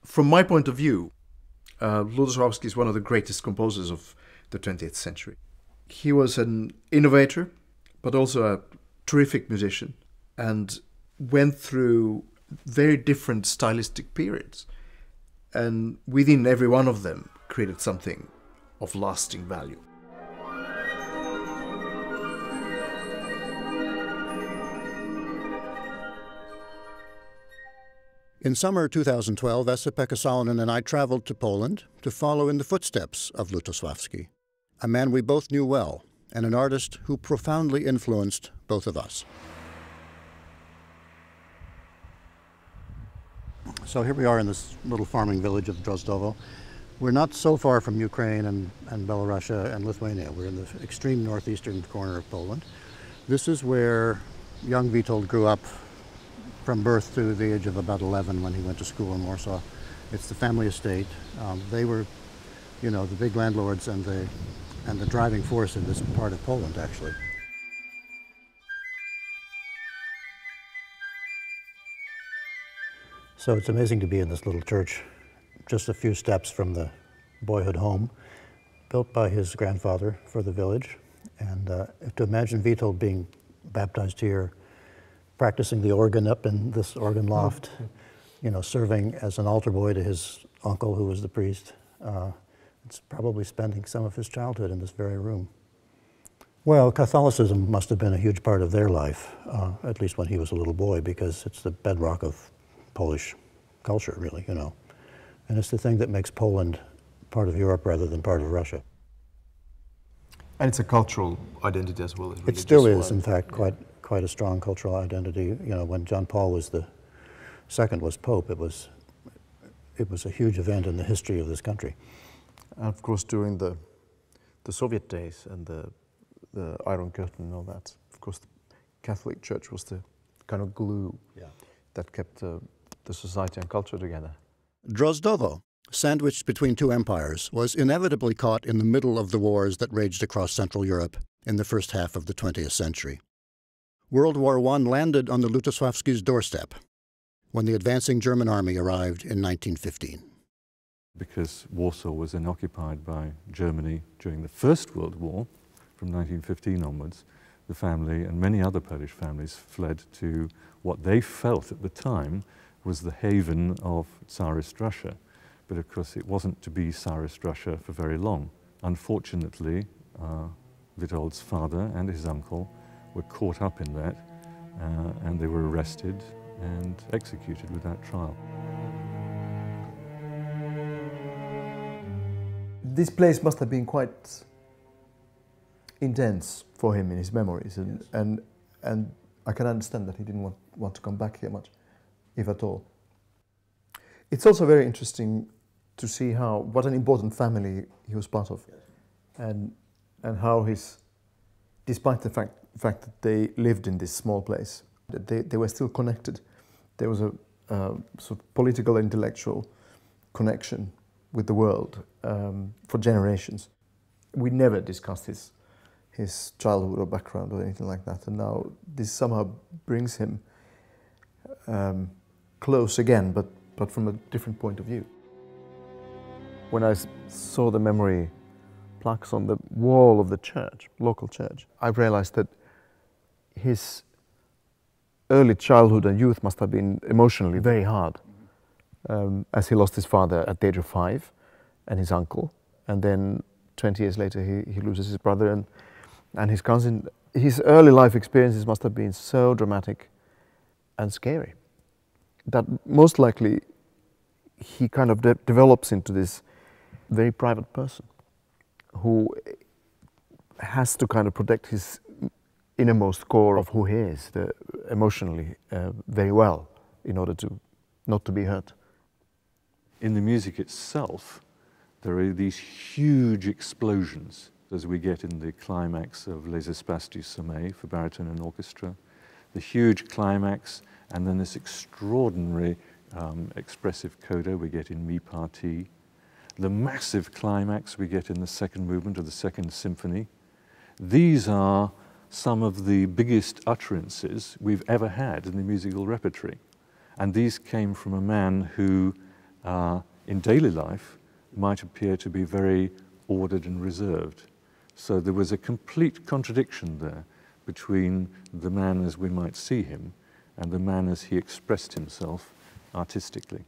From my point of view, Lutosławski is one of the greatest composers of the 20th century. He was an innovator, but also a terrific musician, and went through very different stylistic periods. And within every one of them created something of lasting value. In summer 2012, Esa-Pekka Salonen and I traveled to Poland to follow in the footsteps of Lutosławski, a man we both knew well and an artist who profoundly influenced both of us. So here we are in this little farming village of Drozdowo. We're not so far from Ukraine and Belarus and Lithuania. We're in the extreme northeastern corner of Poland. This is where young Witold grew up from birth to the age of about 11 when he went to school in Warsaw. It's the family estate. They were, you know, the big landlords and the driving force in this part of Poland, actually. So it's amazing to be in this little church, just a few steps from the boyhood home, built by his grandfather for the village. And to imagine Witold being baptized here, practicing the organ up in this organ loft, you know, serving as an altar boy to his uncle who was the priest. It's probably spending some of his childhood in this very room. Well, Catholicism must have been a huge part of their life, at least when he was a little boy, because it's the bedrock of Polish culture, really, you know. And it's the thing that makes Poland part of Europe rather than part of Russia. And it's a cultural identity as well. It still is, in fact, quite a strong cultural identity. You know, when John Paul was II was Pope, it was a huge event in the history of this country. And of course, during the Soviet days and the Iron Curtain and all that, of course, the Catholic Church was the kind of glue that kept the society and culture together. Drozdowo, sandwiched between two empires, was inevitably caught in the middle of the wars that raged across Central Europe in the first half of the 20th century. World War I landed on the Lutosławski's doorstep when the advancing German army arrived in 1915. Because Warsaw was then occupied by Germany during the First World War, from 1915 onwards, the family and many other Polish families fled to what they felt at the time was the haven of Tsarist Russia. But of course it wasn't to be Tsarist Russia for very long. Unfortunately, Witold's father and his uncle were caught up in that and they were arrested and executed without trial. This place must have been quite intense for him in his memories, and I can understand that he didn't want to come back here much, if at all. It's also very interesting to see what an important family he was part of, and how despite the fact that they lived in this small place, they were still connected. There was a sort of political, intellectual connection with the world for generations. We never discussed his childhood or background or anything like that, and now this somehow brings him close again, but from a different point of view. When I saw the memory plaques on the wall of the church, local church, I realized that his early childhood and youth must have been emotionally very hard, as he lost his father at the age of 5 and his uncle, and then 20 years later he loses his brother and his cousin. His early life experiences must have been so dramatic and scary that most likely he kind of develops into this very private person who has to kind of protect his innermost core of who he is, emotionally very well, in order to not to be hurt. In the music itself, there are these huge explosions, as we get in the climax of Les Espaces du Sommeil for baritone and orchestra, the huge climax, and then this extraordinary expressive coda we get in Mi Partie, the massive climax we get in the second movement of the Second Symphony. These are some of the biggest utterances we've ever had in the musical repertory. And these came from a man who in daily life might appear to be very ordered and reserved. So there was a complete contradiction there between the man as we might see him and the man as he expressed himself artistically.